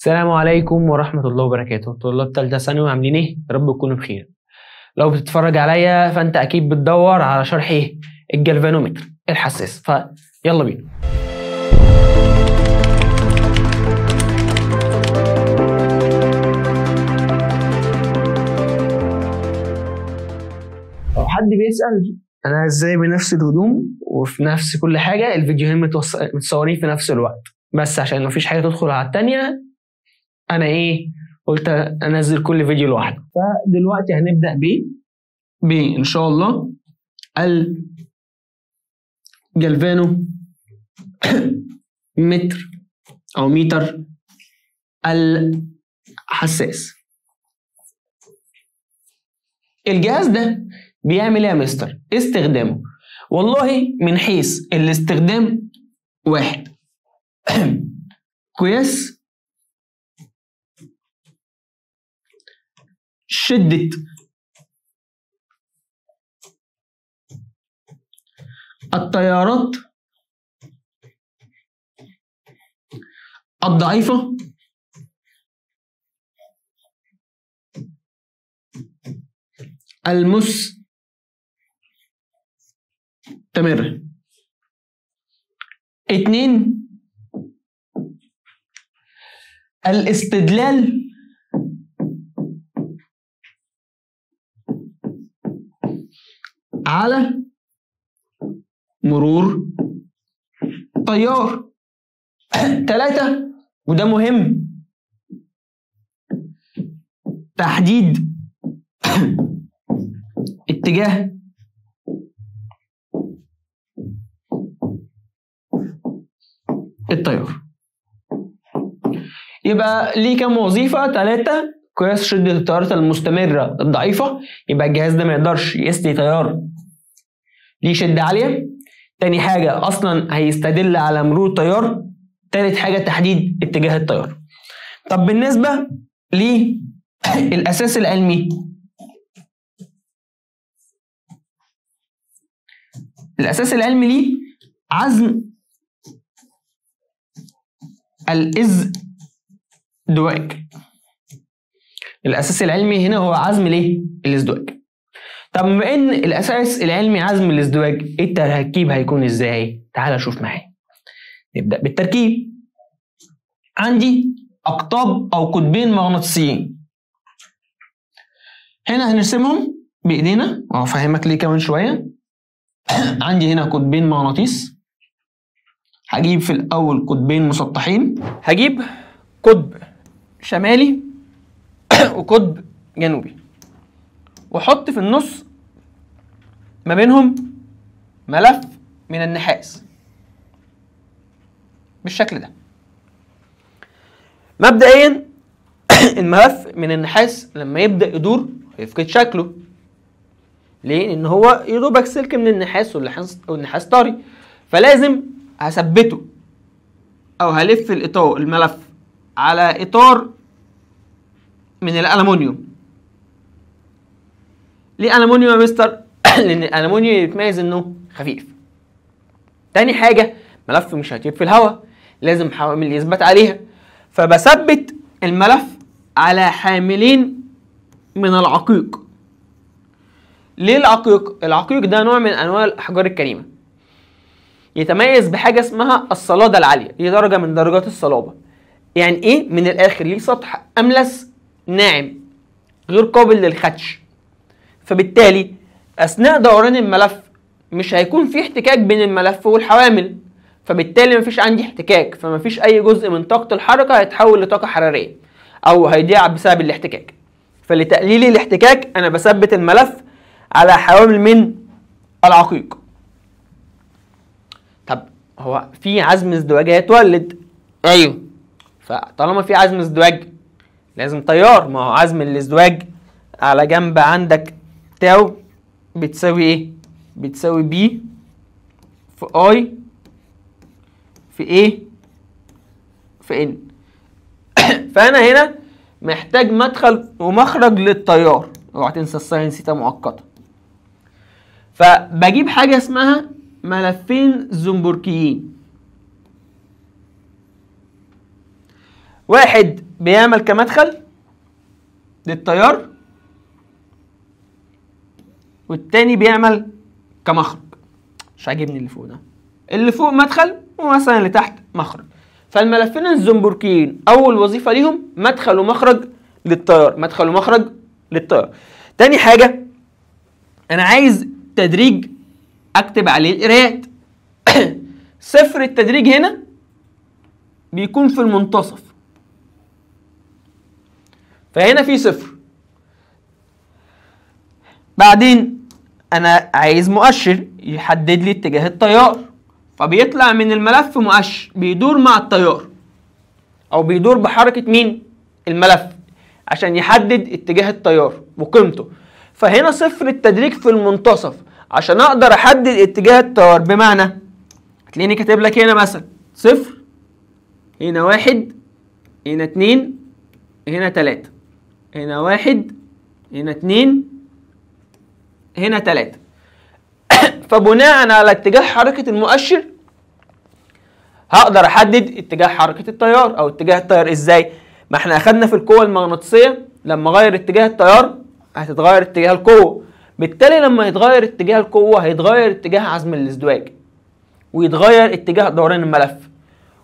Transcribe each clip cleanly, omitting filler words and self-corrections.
السلام عليكم ورحمة الله وبركاته. طلاب تالتة ثانوي عاملين ايه؟ يا رب تكونوا بخير. لو بتتفرج عليا فانت اكيد بتدور على شرح ايه؟ الجلفانومتر الحساس. فيلا بينا. لو حد بيسأل انا ازاي بنفس الهدوم وفي نفس كل حاجة الفيديوهين متصورين في نفس الوقت، بس عشان مفيش حاجة تدخل على التانية انا قلت انزل كل فيديو لوحده. فدلوقتي هنبدأ ان شاء الله الجلفانو متر او متر الحساس. الجهاز ده بيعمل ايه يا مستر؟ استخدامه والله من حيث الاستخدام واحد قياس شدة التيارات الضعيفة المستمرة. 2 الاستدلال على مرور تيار. 3 وده مهم، تحديد اتجاه التيار. يبقى ليه كام وظيفة؟ 3 قياس شدة التيارات المستمرة الضعيفة، يبقى الجهاز ده ما يقدرش يقيس لي تيار ليه شدة عالية. تاني حاجة أصلا هيستدل على مرور التيار. تالت حاجة تحديد اتجاه التيار. طب بالنسبة للأساس العلمي، الأساس العلمي ليه عزم الازدواج. الأساس العلمي هنا هو عزم الازدواج. طب بما ان الاساس العلمي عزم الازدواج، التركيب هيكون ازاي؟ تعال شوف معايا. نبدا بالتركيب. عندي اقطاب او قطبين مغناطيسيين، هنا هنرسمهم بايدينا وهفهمك ليه كمان شويه. عندي هنا قطبين مغناطيس، هجيب في الاول قطبين مسطحين، هجيب قطب شمالي وقطب جنوبي، واحط في النص ما بينهم ملف من النحاس بالشكل ده. مبدئيا الملف من النحاس لما يبدأ يدور هيفقد شكله. ليه؟ لأن هو يدوبك سلك من النحاس والنحاس طري، فلازم هثبته أو هلف الملف على إطار من الألمونيوم. ليه ألمونيوم يا مستر؟ لأن الألمونيوم يتميز إنه خفيف. تاني حاجة ملف مش هيطير في الهواء، لازم حوامل يثبت عليها، فبثبت الملف على حاملين من العقيق. ليه العقيق؟ العقيق ده نوع من أنواع الأحجار الكريمة، يتميز بحاجة اسمها الصلادة العالية، دي درجة من درجات الصلابة. يعني إيه؟ من الآخر ليه سطح أملس ناعم غير قابل للخدش، فبالتالي أثناء دوران الملف مش هيكون في احتكاك بين الملف والحوامل، فبالتالي مفيش عندي احتكاك، فمفيش أي جزء من طاقة الحركة هيتحول لطاقة حرارية أو هيضيع بسبب الاحتكاك. فلتقليل الاحتكاك أنا بثبت الملف على حوامل من العقيق. طب هو في عزم ازدواج هيتولد؟ أيوه، فطالما في عزم ازدواج لازم تيار. ما هو عزم الازدواج على جنب عندك تاو بتساوي ايه؟ بتساوي بي في اي في ايه في ان. فانا هنا محتاج مدخل ومخرج للتيار، اوعى تنسى الساين ثيتا مؤقته. فبجيب حاجه اسمها ملفين زنبركيين، واحد بيعمل كمدخل للتيار، والتاني بيعمل كمخرج. مش عاجبني اللي فوق ده، اللي فوق مدخل ومثلا اللي تحت مخرج. فالملفين الزنبركيين اول وظيفه ليهم مدخل ومخرج للتيار، مدخل ومخرج للتيار. تاني حاجه انا عايز تدريج اكتب عليه القرايات. صفر التدريج هنا بيكون في المنتصف، فهنا في صفر. بعدين انا عايز مؤشر يحدد لي اتجاه التيار، فبيطلع من الملف مؤشر بيدور مع التيار او بيدور بحركة مين؟ الملف، عشان يحدد اتجاه التيار وقيمته. فهنا صفر التدريج في المنتصف عشان اقدر احدد اتجاه التيار. بمعنى هتلاقيني كاتب لك هنا مثلا صفر، هنا واحد، هنا اتنين، هنا تلاتة، هنا واحد، هنا اتنين، هنا تلاتة. فبناء على اتجاه حركة المؤشر هقدر احدد اتجاه حركة التيار او اتجاه التيار. ازاي؟ ما احنا اخدنا في القوة المغناطيسية لما غير اتجاه التيار هتتغير اتجاه القوة، بالتالي لما يتغير اتجاه القوة هيتغير اتجاه عزم الازدواج، ويتغير اتجاه دوران الملف،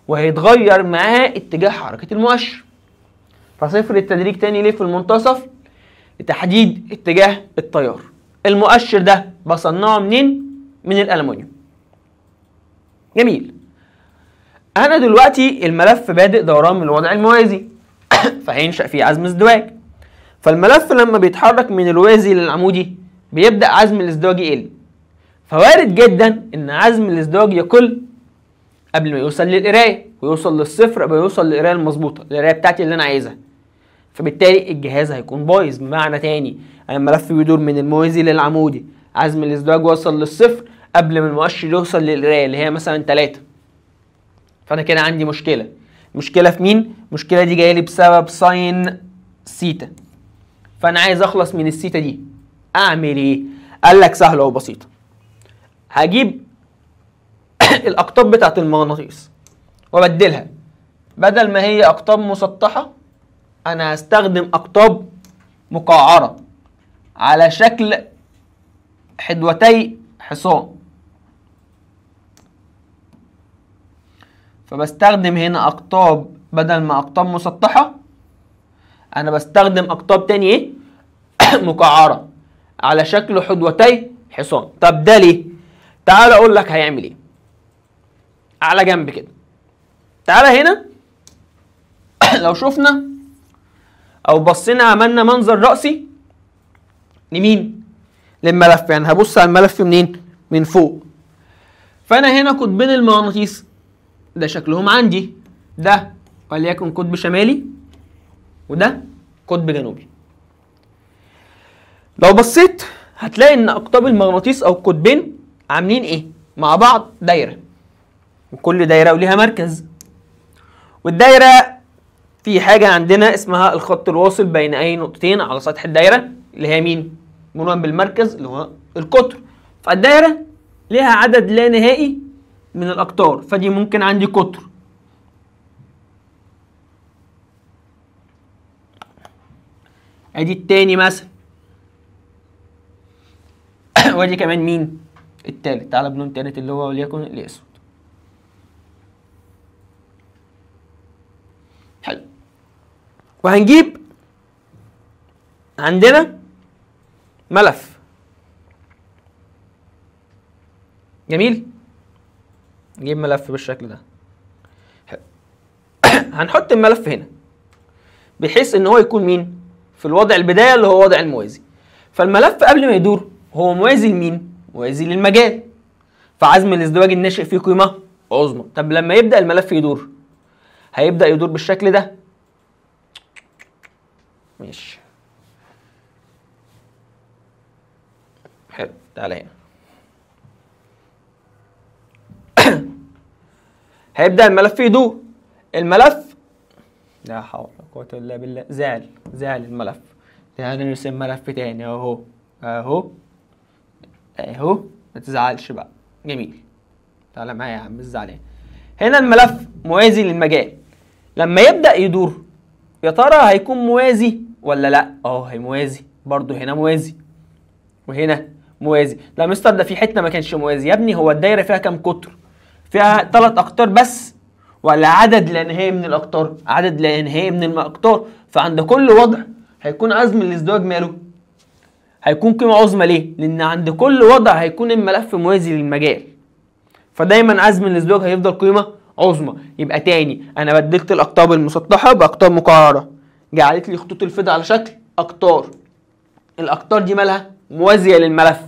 وهيتغير معاه اتجاه حركة المؤشر. فصفر التدريج تاني ليه في المنتصف؟ لتحديد اتجاه التيار. المؤشر ده بصنعه منين؟ من الألمنيوم. جميل. أنا دلوقتي الملف بادئ دوران من الوضع الموازي فهينشأ فيه عزم ازدواج. فالملف لما بيتحرك من الوازي للعمودي بيبدأ عزم الازدواج يقل، فوارد جدا إن عزم الازدواج يقل قبل ما يوصل للقراية ويوصل للصفر، أو يوصل للقراية المظبوطة، القراية بتاعتي اللي أنا عايزها. فبالتالي الجهاز هيكون بايظ. بمعنى تاني أنا الملف بيدور من الموازي للعمودي، عزم الازدواج وصل للصفر قبل ما المؤشر يوصل للقراية اللي هي مثلا 3. فأنا كده عندي مشكلة. مشكلة في مين؟ المشكلة دي جاية لي بسبب ساين سيتا. فأنا عايز أخلص من السيتا دي. أعمل إيه؟ قال لك سهلة وبسيطة. هجيب الأقطاب بتاعت المغناطيس وأبدلها، بدل ما هي أقطاب مسطحة أنا هستخدم أقطاب مقعرة على شكل حدوتي حصان. فبستخدم هنا أقطاب، بدل ما أقطاب مسطحة أنا بستخدم أقطاب تاني إيه؟ مقعرة على شكل حدوتي حصان. طب ده ليه؟ تعال أقول لك هيعمل إيه. على جنب كده. تعال هنا. لو شفنا أو بصينا عملنا منظر رأسي لمين؟ للملف. يعني هبص على الملف منين؟ من فوق. فأنا هنا قطبين المغناطيس ده شكلهم عندي، ده وليكن قطب شمالي وده قطب جنوبي. لو بصيت هتلاقي ان اقطاب المغناطيس او القطبين عاملين ايه مع بعض؟ دايره، وكل دايره وليها مركز. والدايره في حاجه عندنا اسمها الخط الواصل بين اي نقطتين على سطح الدايره اللي هي مين؟ مرورا بالمركز اللي هو القطر. فالدايره ليها عدد لا نهائي من الاقطار، فدي ممكن عندي قطر. ادي التاني مثلا. وادي كمان مين؟ التالت. تعالى بلون تالت اللي هو وليكن الاسود. حلو. وهنجيب عندنا ملف. جميل. نجيب ملف بالشكل ده. حلو. هنحط الملف هنا بحيث ان هو يكون مين؟ في الوضع البداية اللي هو وضع الموازي. فالملف قبل ما يدور هو موازي لمين؟ موازي للمجال. فعزم الازدواج الناشئ فيه قيمة عظمى. طب لما يبدأ الملف يدور هيبدأ يدور بالشكل ده. ماشي. حلو. تعالى هنا. هيبدأ الملف يدور. الملف لا حول ولا قوة إلا بالله. زعل الملف. تعالى نرسم ملف تاني اهو اهو اهو. ما تزعلش بقى. جميل. تعالى معايا يا عم، مش زعلان. هنا الملف موازي للمجال. لما يبدأ يدور يا ترى هيكون موازي ولا لا؟ هي موازي برضو، هنا موازي وهنا موازي. لا مستر ده في حته ما كانش موازي يا ابني. هو الدايره فيها كام قطر؟ فيها 3 اقطار بس ولا عدد لا نهائي من الاقطار؟ عدد لا نهائي من الاقطار. فعند كل وضع هيكون عزم الازدواج ماله؟ هيكون قيمه عظمى. ليه؟ لان عند كل وضع هيكون الملف موازي للمجال، فدايما عزم الازدواج هيفضل قيمه عظمى. يبقى تاني انا بدلت الاقطاب المسطحه باقطاب مقعره، جعلت لي خطوط الفيض على شكل اقطار. الاقطار دي مالها؟ موازيه للملف،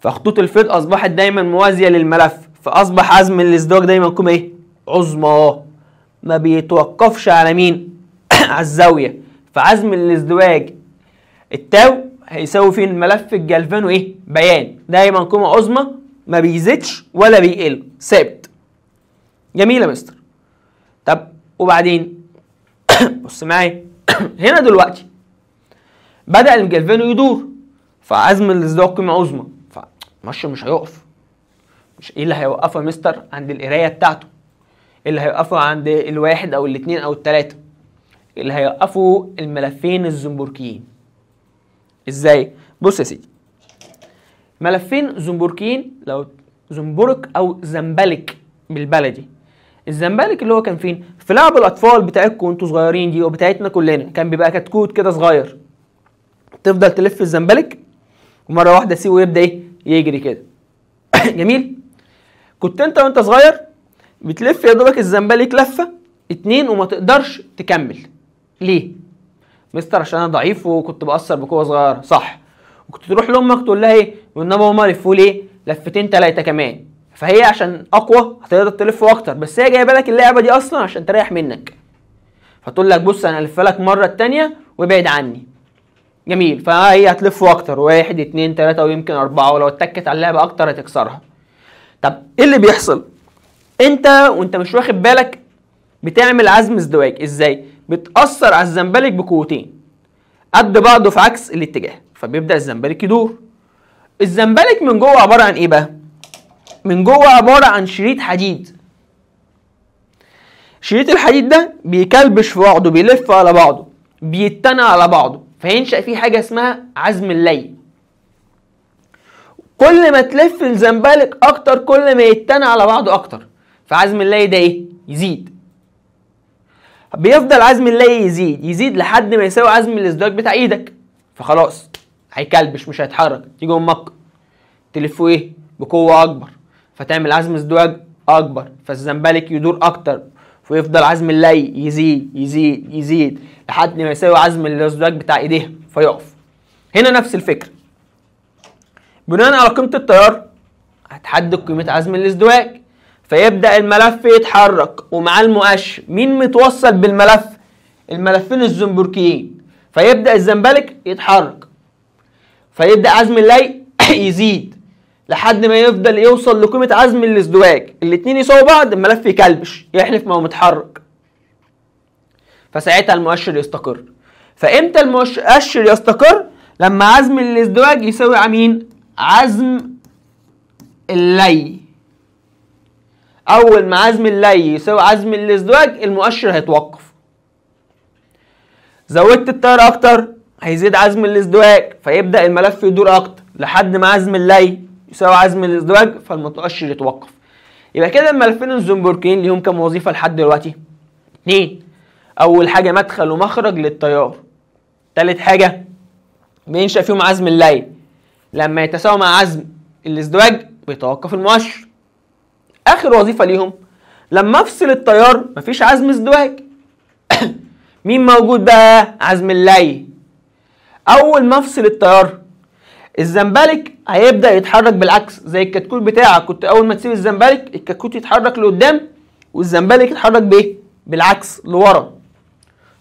فخطوط الفيض اصبحت دايما موازيه للملف، فاصبح عزم الازدواج دايما قيمه ايه؟ عظمى. ما بيتوقفش على مين؟ على الزاويه. فعزم الازدواج التاو هيساوي فين؟ الملف الجلفانو ايه؟ بيان. دايما قيمه عظمى، ما بيزيدش ولا بيقل، ثابت. جميل يا مستر. طب وبعدين بص معايا هنا دلوقتي بدأ الجلفانو يدور، فعزم الازدواج قيمه عظمى، فماشي مش هيقف. مش ايه اللي هيوقفه يا مستر؟ عند القرايه بتاعته. ايه اللي هيوقفه؟ عند الواحد او الاثنين او الثلاثه. اللي هيوقفوا الملفين الزنبركيين. ازاي؟ بص يا سيدي، ملفين زنبركيين، لو زنبرك او زنبلك بالبلدي. الزنبلك اللي هو كان فين؟ في لعب الاطفال بتاعتكم وانتوا صغيرين دي وبتاعتنا كلنا، كان بيبقى كتكوت كده صغير، تفضل تلف الزنبلك ومره واحده تسيبه يبدا ايه؟ يجري كده. جميل. كنت انت وانت صغير بتلف يا دوبك الزنبلك لفه 2 وما تقدرش تكمل. ليه؟ مستر عشان انا ضعيف وكنت بأثر بقوه صغيره. صح. وكنت تروح لامك تقول لها ايه؟ والنبي ماما لفوا لي 2 3 كمان. فهي عشان اقوى هتقدر تلف اكتر، بس هي جايبه لك اللعبه دي اصلا عشان تريح منك. فتقول لك بص انا الفها لك مره الثانيه وابعد عني. جميل. فهي هتلف اكتر، 1 2 3 ويمكن 4، ولو اتكت على اللعبه اكتر هتكسرها. طب ايه اللي بيحصل؟ انت وانت مش واخد بالك بتعمل عزم ازدواج. ازاي؟ بتأثر على الزنبلك بقوتين قد بعضه في عكس الاتجاه، فبيبدأ الزنبلك يدور. الزنبلك من جوه عبارة عن ايه بقى؟ من جوه عبارة عن شريط حديد. شريط الحديد ده بيكلبش في بعضه، بيلف على بعضه، بيتنى على بعضه، فينشأ فيه حاجة اسمها عزم اللي. كل ما تلف الزنبلك اكتر كل ما يتنى على بعضه اكتر، فعزم اللي ده ايه؟ يزيد. بيفضل عزم اللي يزيد لحد ما يساوي عزم الازدواج بتاع ايدك، فخلاص هيكلبش مش هيتحرك. تيجي امك تلفه ايه؟ بقوه اكبر، فتعمل عزم ازدواج اكبر، فالزنبلك يدور اكتر، ويفضل عزم اللي يزيد لحد ما يساوي عزم الازدواج بتاع ايديها فيقف. هنا نفس الفكره. بناء على قيمه التيار هتحدد قيمه عزم الازدواج، فيبدأ الملف يتحرك ومعاه المؤشر. مين متوصل بالملف؟ الملفين الزنبركيين. فيبدأ الزنبلك يتحرك، فيبدأ عزم اللي يزيد لحد ما يفضل يوصل لقيمة عزم الازدواج. الاتنين يساووا بعض، الملف يكلبش يحلف ما هو متحرك، فساعتها المؤشر يستقر. فامتى المؤشر يستقر؟ لما عزم الازدواج يساوي عمين؟ عزم اللي. اول ما عزم اللي يساوي عزم الازدواج المؤشر هيتوقف. زودت التيار اكتر هيزيد عزم الازدواج، فيبدا الملف يدور اكتر لحد ما عزم اللي يساوي عزم الازدواج فالمؤشر يتوقف. يبقى كده الملفين الزنبركيين ليهم كام وظيفه لحد دلوقتي؟ 2. اول حاجه مدخل ومخرج للتيار. تالت حاجه بينشأ فيهم عزم اللي. لما يتساوى مع عزم الازدواج بيتوقف المؤشر. اخر وظيفه ليهم لما افصل التيار مفيش عزم ازدواج. مين موجود بقى؟ عزم اللي. اول ما افصل التيار الزنبلك هيبدا يتحرك بالعكس زي الكتكوت بتاعك. كنت اول ما تسيب الزنبلك الكتكوت يتحرك لقدام والزنبلك يتحرك بايه؟ بالعكس لورا.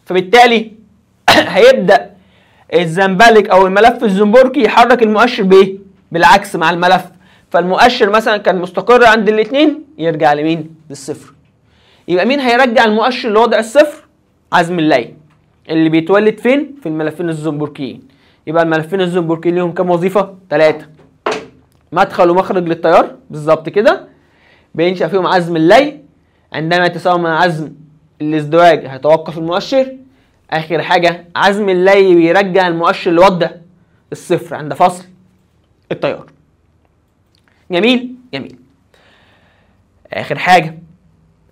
فبالتالي هيبدا الزنبلك او الملف الزنبركي يحرك المؤشر بايه؟ بالعكس مع الملف. فالمؤشر مثلا كان مستقر عند الاثنين يرجع لمين؟ للصفر. يبقى مين هيرجع المؤشر لوضع الصفر؟ عزم اللي اللي بيتولد فين؟ في الملفين الزنبركيين. يبقى الملفين الزنبركيين ليهم كام وظيفه؟ 3. مدخل ومخرج للتيار بالظبط كده، بينشأ فيهم عزم اللي عندما يتساوى مع عزم الازدواج هيتوقف المؤشر. اخر حاجه عزم اللي بيرجع المؤشر لوضع الصفر عند فصل التيار. جميل جميل. اخر حاجه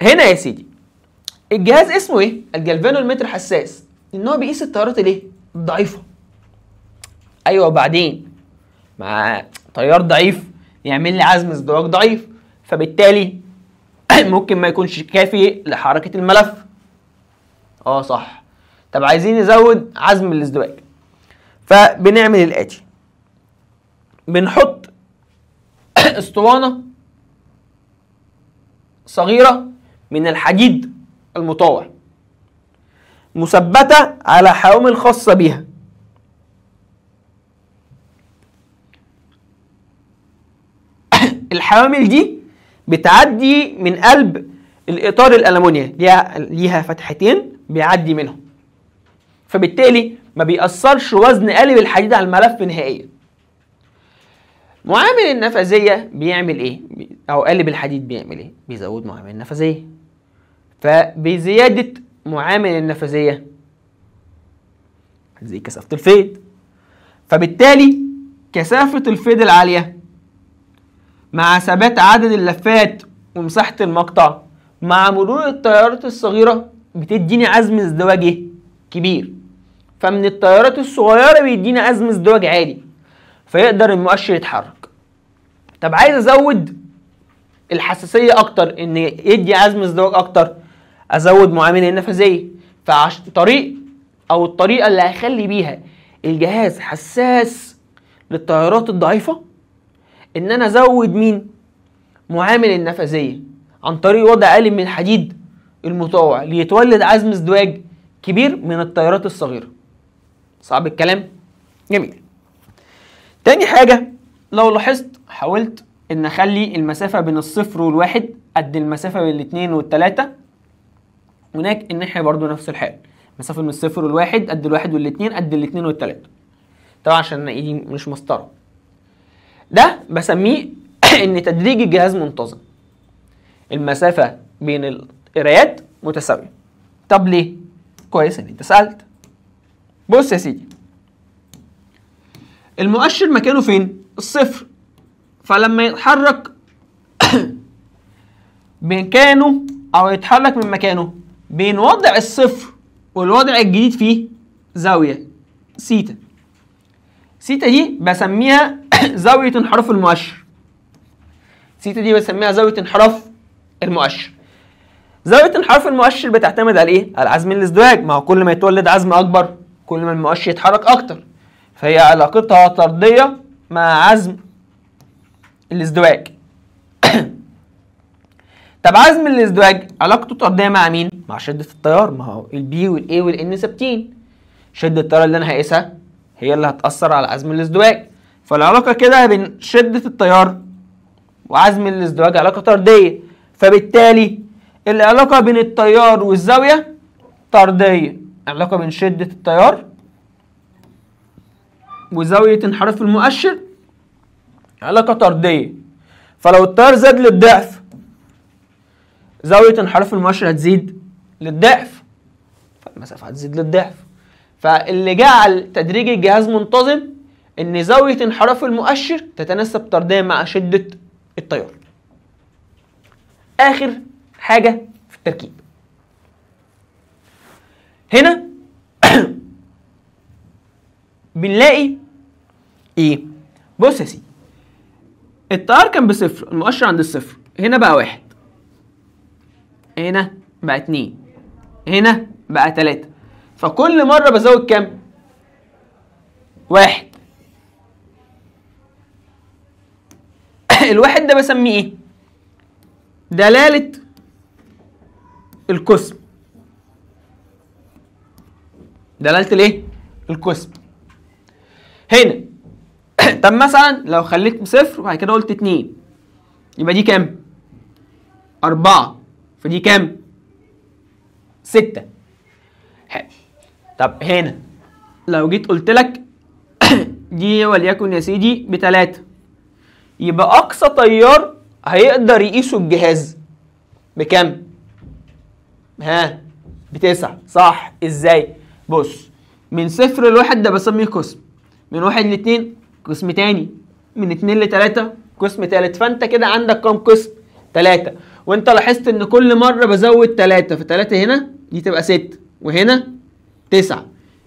هنا يا سيدي، الجهاز اسمه ايه؟ الجلفانومتر حساس، ان هو بيقيس التيارات الايه؟ الضعيفه. ايوه، وبعدين مع تيار ضعيف يعمل لي عزم ازدواج ضعيف، فبالتالي ممكن ما يكونش كافي لحركه الملف. صح. طب عايزين نزود عزم الازدواج، فبنعمل الاتي: بنحط اسطوانه صغيره من الحديد المطوع مثبته على حوامل خاصه بها. الحوامل دي بتعدي من قلب الاطار الالومنيا، ليها فتحتين بيعدي منهم، فبالتالي ما بيأثرش وزن قالب الحديد على الملف نهائيا. معامل النفاذيه بيعمل ايه؟ او قالب الحديد بيعمل ايه؟ بيزود معامل النفاذيه. فبزياده معامل النفاذيه زي كثافه الفيض، فبالتالي كثافه الفيض العاليه مع ثبات عدد اللفات ومساحه المقطع مع مرور التيارات الصغيره بتديني عزم ازدواجي كبير، فمن التيارات الصغيره بيديني عزم ازدواج عالي، فيقدر المؤشر يتحرك. طب عايز ازود الحساسيه اكتر، ان يدي عزم ازدواج اكتر، ازود معامل النفاذيه. الطريقه اللي هخلي بيها الجهاز حساس للتيارات الضعيفه ان انا ازود مين؟ معامل النفاذيه، عن طريق وضع قالب من الحديد المطوع ليتولد عزم ازدواج كبير من التيارات الصغيره. صعب الكلام؟ جميل. تاني حاجه، لو لاحظت حاولت ان اخلي المسافه بين الصفر والواحد قد المسافه بين الاثنين والثلاثه. هناك الناحيه برضو نفس الحال، مسافه من الصفر والواحد قد الواحد والاثنين قد الاثنين والثلاثه. طبعا عشان ايدي مش مسطره. ده بسميه ان تدريج الجهاز منتظم، المسافه بين القرايات متساويه. طب ليه؟ كويس ان انت سالت. بص يا سيدي، المؤشر مكانه فين؟ الصفر. فلما يتحرك مكانه او يتحرك من مكانه بين وضع الصفر والوضع الجديد فيه زاويه سيتا. سيتا دي بسميها زاويه انحراف المؤشر. سيتا دي بسميها زاويه انحراف المؤشر. زاويه انحراف المؤشر بتعتمد على ايه؟ على عزم الازدواج. ما هو كل ما يتولد عزم اكبر كل ما المؤشر يتحرك اكتر، فهي علاقتها طرديه مع عزم الازدواج. طب عزم الازدواج علاقته طرديه مع مين؟ مع شده التيار. ما هو البي والاي والان ثابتين، شده التيار اللي انا هقيسها هي اللي هتاثر على عزم الازدواج. فالعلاقه كده بين شده التيار وعزم الازدواج علاقه طرديه، فبالتالي العلاقه بين التيار والزاويه طرديه. العلاقه بين شده التيار وزاويه انحراف المؤشر علاقه طرديه. فلو التيار زاد للضعف زاويه انحراف المؤشر هتزيد للضعف، فالمسافه هتزيد للضعف. فاللي جعل تدريج الجهاز منتظم ان زاويه انحراف المؤشر تتناسب طرديا مع شده التيار. اخر حاجه في التركيب هنا بنلاقي ايه؟ بص يا سيدي، التيار كان بصفر، المؤشر عند الصفر، هنا بقى 1، هنا بقى 2، هنا بقى 3. فكل مره بزود كام؟ 1. الواحد ده بسميه ايه؟ دلاله القسم. دلاله الايه؟ القسم. هنا طب مثلا لو خليت بصفر وبعد كده قلت 2، يبقى دي كام؟ 4. فدي كام؟ 6. طب هنا لو جيت قلت لك دي وليكن يا سيدي ب3، يبقى اقصى تيار هيقدر يقيسه الجهاز بكام؟ ب9. صح. ازاي؟ بص، من 0 ل1 ده بسميه قسم، من 1 ل2 قسم تاني، من 2 ل3 قسم تالت. فانت كده عندك كام قسم؟ 3. وانت لاحظت ان كل مره بزود 3، ف3 هنا دي تبقى 6 وهنا 9.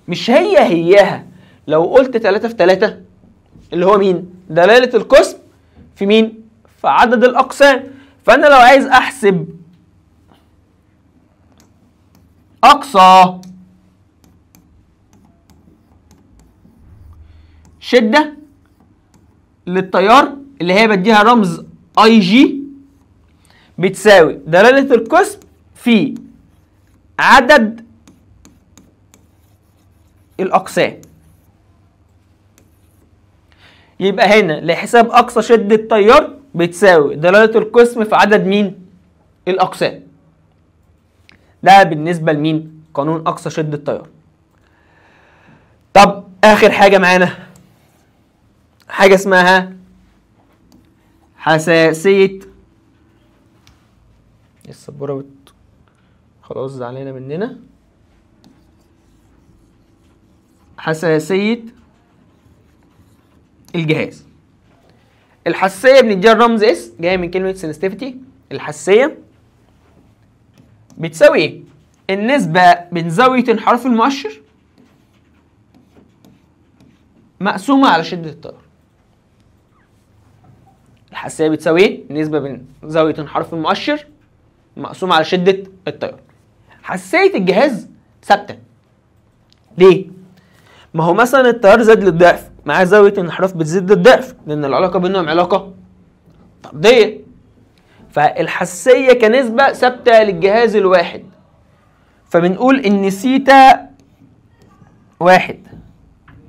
مش هياها لو قلت 3 في 3 اللي هو مين؟ دلاله القسم في مين؟ في عدد الاقسام. فانا لو عايز احسب اقصى شده للتيار اللي هي بديها رمز اي جي، بتساوي دلاله القسم في عدد الاقسام. يبقى هنا لحساب اقصى شده تيار بتساوي دلاله القسم في عدد مين؟ الاقسام. ده بالنسبه لمين؟ قانون اقصى شده تيار. طب اخر حاجه معانا حاجه اسمها حساسيه. السبوره خلاص زعلانه مننا. حساسيه الجهاز. الحساسيه بنديها الرمز اس، جايه من كلمه سنسيتيفيتي. الحساسيه بتساوي ايه؟ النسبه بين زاويه انحراف المؤشر مقسومه على شده التيار. الحساسيه بتساوي ايه؟ النسبه بين زاويه انحراف المؤشر مقسومه على شده التيار. حساسيه الجهاز ثابته. ليه؟ ما هو مثلا التيار زاد للضعف، مع زاويه الانحراف بتزيد للضعف، لان العلاقه بينهم علاقه طرديه. فالحساسيه كنسبه ثابته للجهاز الواحد، فبنقول ان سيتا 1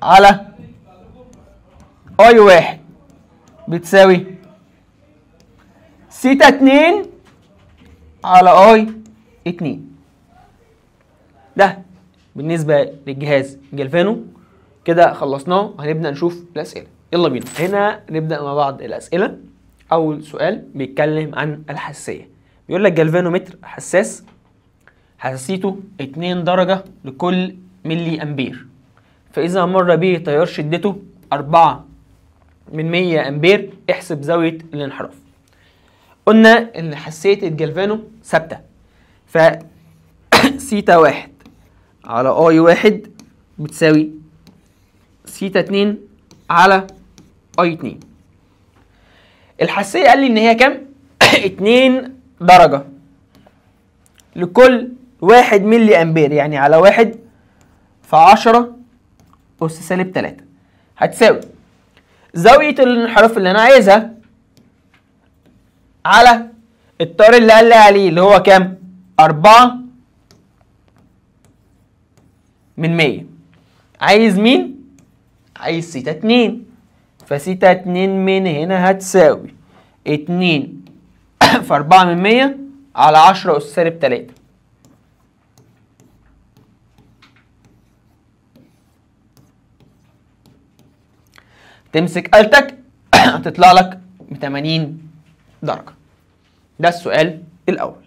على اي 1 بتساوي سيتا 2 على اي 2. ده بالنسبه للجهاز جالفانو. كده خلصناه، هنبدا نشوف الاسئله. يلا بينا. هنا نبدا مع بعض الاسئله. اول سؤال بيتكلم عن الحساسيه. بيقول لك جالفانومتر حساس حساسيته 2 درجه لكل ملي امبير، فاذا مر به تيار شدته 4 من 100 امبير احسب زاويه الانحراف. قلنا ان حساسيه الجالفانو ثابته، ف سيتا 1 على اي 1 بتساوي سيتا 2 على اي 2. الحساسيه قال لي ان هي كام؟ 2 درجه لكل 1 ملي امبير، يعني على 1 في 10 أس سالب 3 هتساوي زاويه الانحراف اللي انا عايزها على التيار اللي قال لي عليه اللي هو كام؟ 4 من 100. عايز مين؟ عايز سيتا 2. فسيتا 2 من هنا هتساوي 2 في 4 من 100 على 10 أس سالب 3. تمسك آلتك هتطلع لك ب 80 درجة. ده السؤال الأول.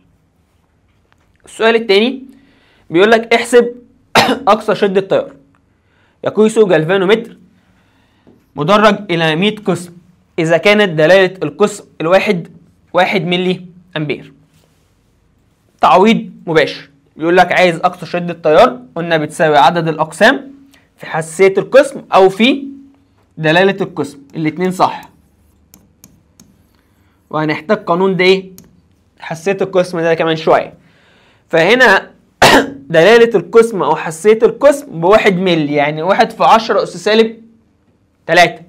السؤال الثاني بيقول لك احسب أقصى شدة تيار يقيس جالفانومتر مدرج إلى 100 قسم إذا كانت دلالة القسم الواحد 1 ملي أمبير. تعويض مباشر. بيقول لك عايز أقصى شدة تيار، قلنا بتساوي عدد الأقسام في حساسية القسم أو في دلالة القسم، الاتنين صح. وهنحتاج قانون ده ايه؟ حساسية القسم ده كمان شوية. فهنا دلالة القسم أو حساسية القسم ب1 ملي، يعني 1 في 10 أس سالب 3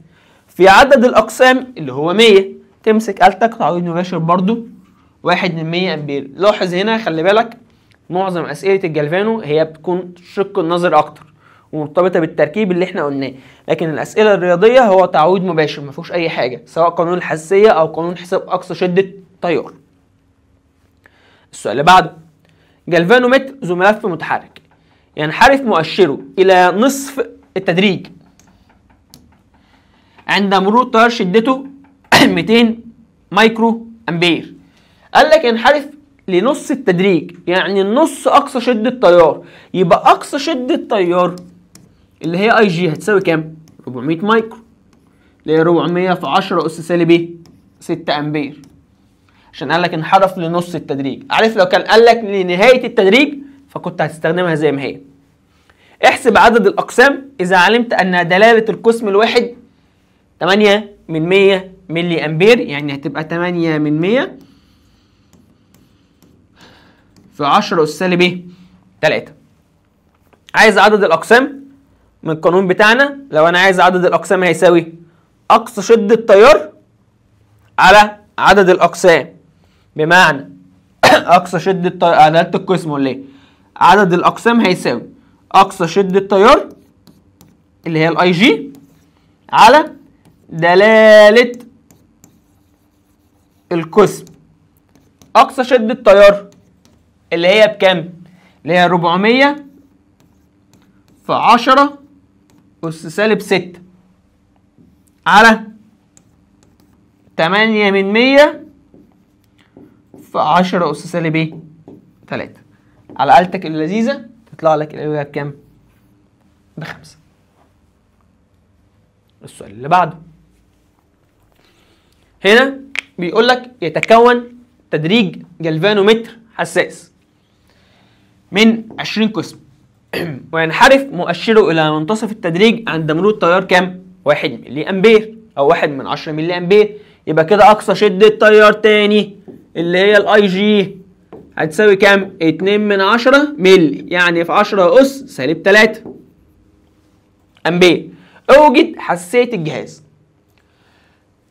في عدد الأقسام اللي هو 100. تمسك آلتك تعويض مباشر برضو 1 من 100 أمبير. لاحظ هنا خلي بالك معظم أسئلة الجالفانو هي بتكون شق النظر أكتر ومرتبطة بالتركيب اللي احنا قلناه، لكن الأسئلة الرياضية هو تعويض مباشر ما فيهوش أي حاجة، سواء قانون الحساسية أو قانون حساب أقصى شدة تيار. السؤال اللي بعده جالفانومتر ذو ملف متحرك ينحرف مؤشره إلى نصف التدريج عند مرور تيار شدته 200 مايكرو أمبير. قال لك ينحرف لنص التدريج، يعني النص اقصى شدة تيار، يبقى اقصى شدة تيار اللي هي اي جي هتساوي كام؟ 400 مايكرو، اللي هي 400 في 10 اس سالب ايه؟ 6 امبير. عشان قال لك انحرف لنص التدريج. عارف لو كان قال لك لنهاية التدريج فكنت هتستخدمها زي ما هي. احسب عدد الاقسام اذا علمت ان دلالة القسم الواحد 8 من 100 ملي امبير، يعني هتبقى 8 من 100 في 10 اس سالب ايه؟ 3. عايز عدد الاقسام من القانون بتاعنا، لو انا عايز عدد الاقسام هيساوي اقصى شدة تيار على عدد الاقسام، بمعنى اقصى شدة تيار دلالة القسم ولا ايه؟ عدد الاقسام هيساوي اقصى شدة تيار اللي هي الاي جي على دلالة القسم. اقصى شدة تيار اللي هي بكام؟ اللي هي 400 في 10 اس سالب 6 على 8 من 100 في 10 اس سالب ايه؟ 3. على آلتك اللذيذة تطلع لك الإجابة بكام؟ ب5. السؤال اللي بعده هنا بيقول لك يتكون تدريج جلفانومتر حساس من 20 قسم وينحرف مؤشره إلى منتصف التدريج عند مرور تيار كام؟ 1 ملي أمبير أو 1 من 10 ملي أمبير. يبقى كده أقصى شدة تيار تاني اللي هي الأي جي هتساوي كام؟ 2 من 10 ملي، يعني في 10 أس سالب 3 أمبير. أوجد حساسية الجهاز.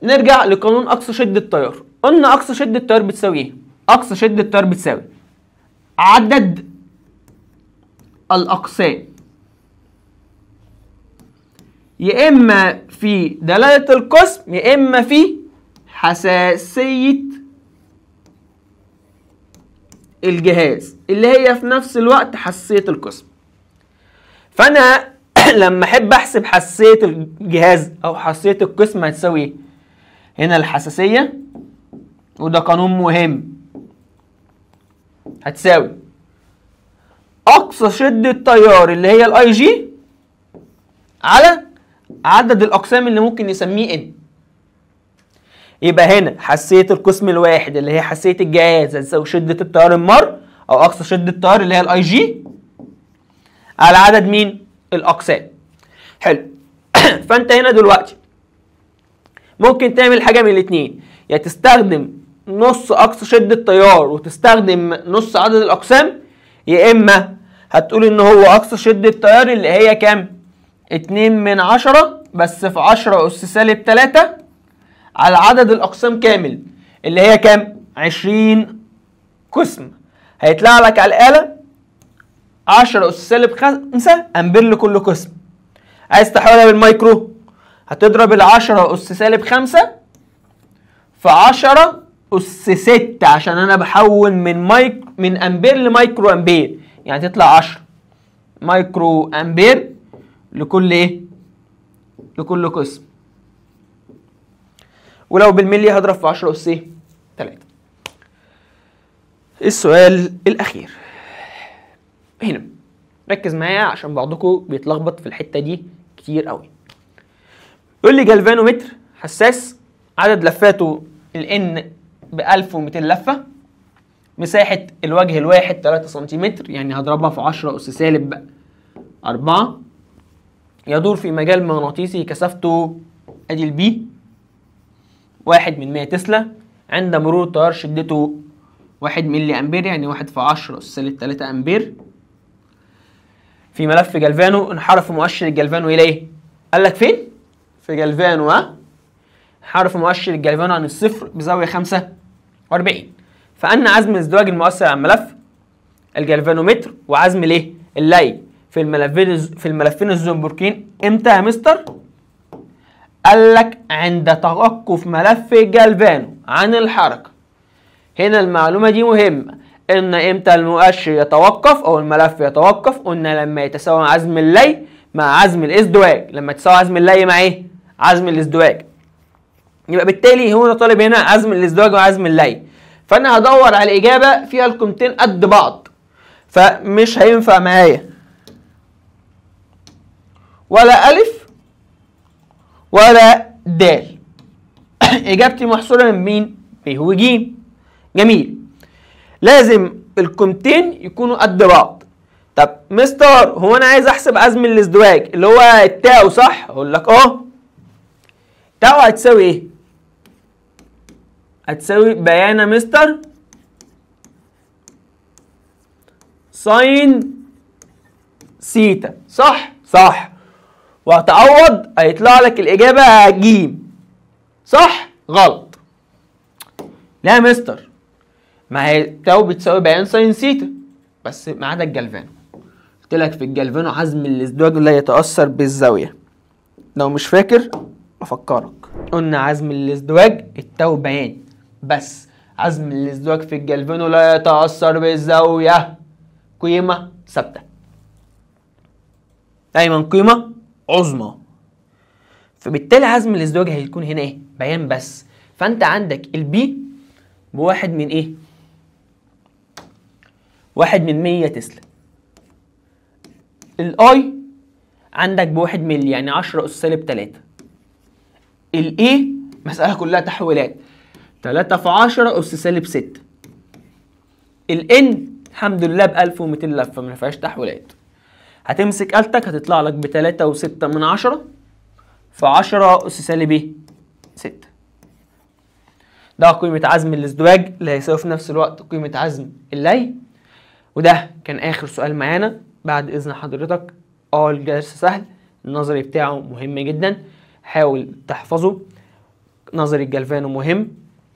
نرجع لقانون أقصى شدة تيار. قلنا أقصى شدة تيار بتساوي إيه؟ أقصى شدة تيار بتساوي عدد الأقسام يا إما في دلالة القسم يا إما في حساسية الجهاز اللي هي في نفس الوقت حساسية القسم. فأنا لما أحب أحسب حساسية الجهاز أو حساسية القسم هتساوي إيه؟ هنا الحساسية وده قانون مهم هتساوي أقصى شدة تيار اللي هي الأي جي على عدد الأقسام اللي ممكن نسميه N. يبقى هنا حساسية القسم الواحد اللي هي حساسية الجهاز هتساوي شدة التيار المر أو أقصى شدة التيار اللي هي الأي جي على عدد مين؟ الأقسام. حلو. فأنت هنا دلوقتي ممكن تعمل حاجة من الاتنين، يا تستخدم نص أقصى شدة تيار وتستخدم نص عدد الأقسام، يا إما هتقول إن هو أقصى شدة تيار اللي هي كام؟ 2 من 10 بس في 10 أس سالب 3 على عدد الأقسام كامل اللي هي كام؟ 20 قسم. هيطلع لك على الآلة 10 أس سالب 5 أمبير لكل قسم. عايز تحولها بالمايكرو هتضرب 10 أس سالب 5 في 10 أس 6 عشان أنا بحول من أمبير لمايكرو أمبير، يعني تطلع 10 مايكرو أمبير لكل إيه؟ لكل قسم. ولو بالملي هضرب في 10 أس 3. السؤال الأخير هنا ركز معايا عشان بعضكم بيتلخبط في الحتة دي كتير قوي. يقول لي جلفانومتر حساس عدد لفاته الN ب 1200 لفة، مساحة الوجه الواحد 3 سنتيمتر يعني هضربها في 10 أس سالب 4، يدور في مجال مغناطيسي كثافته ادي البي 1 من 100 تسلا عند مرور تيار شدته 1 ملي أمبير يعني 1 في 10 أس سالب 3 أمبير. في ملف جلفانو انحرف مؤشر الجلفانو إلى إيه؟ قال لك فين؟ في جلفانو. ها؟ انحرف مؤشر الجلفانو عن الصفر بزاوية 45. فأن عزم الازدواج المؤثر على الملف الجلفانومتر وعزم الإيه؟ اللي في الملفين الزنبركين امتى يا مستر؟ قال لك عند توقف ملف الجلفانو عن الحركة. هنا المعلومة دي مهمة، ان امتى المؤشر يتوقف او الملف يتوقف؟ قلنا لما يتساوى عزم اللي مع عزم الازدواج. لما يتساوى عزم اللي مع ايه؟ عزم الازدواج. يبقى بالتالي هو طالب هنا عزم الازدواج وعزم اللي. فانا هدور على اجابه فيها القيمتين قد بعض، فمش هينفع معايا ولا الف ولا د. اجابتي محصوره من مين؟ ب وج. جميل. لازم القيمتين يكونوا قد بعض. طب مستر هو انا عايز احسب عزم الازدواج اللي هو التاو صح؟ اقول لك تاو هتساوي ايه؟ هتساوي بيان مستر ساين سيتا صح؟ صح. وهتعوض هيطلع لك الاجابه ج صح؟ غلط. لا يا مستر ما هي تاو بتساوي بيان ساين سيتا بس ما عدا الجلفانو. قلت لك في الجلفانو عزم الازدواج لا يتأثر بالزاوية. لو مش فاكر افكرك، قلنا عزم الازدواج التاو بيان بس عزم الازدواج في الجلفانو لا يتأثر بالزاوية، قيمة ثابتة دايما قيمة عظمى. فبالتالي عزم الازدواج هيكون هنا ايه؟ بيان بس. فانت عندك البي بواحد من ايه؟ 1 من 100 تسلا. الاي عندك ب1 ملي يعني 10 أس -3. الاي مسألة كلها تحويلات 3 في 10 أس -6. الان الحمد لله ب 1200 لفة ما فيهاش تحويلات. هتمسك آلتك هتطلع لك ب 3.6 في 10 أس -6. ده قيمة عزم الازدواج اللي هيساوي في نفس الوقت قيمة عزم اللي. وده كان آخر سؤال معانا. بعد إذن حضرتك الدرس سهل، النظري بتاعه مهم جدا، حاول تحفظه. نظري الجلفانو مهم،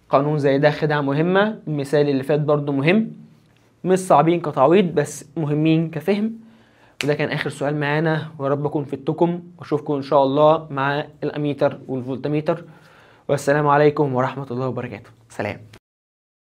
قانون زي ده خدعة مهمة، المثال اللي فات برضو مهم، مش صعبين كتعويض بس مهمين كفهم. وده كان آخر سؤال معانا، ويا رب أكون فدتكم وأشوفكم إن شاء الله مع الأميتر والفولتميتر. والسلام عليكم ورحمة الله وبركاته. سلام.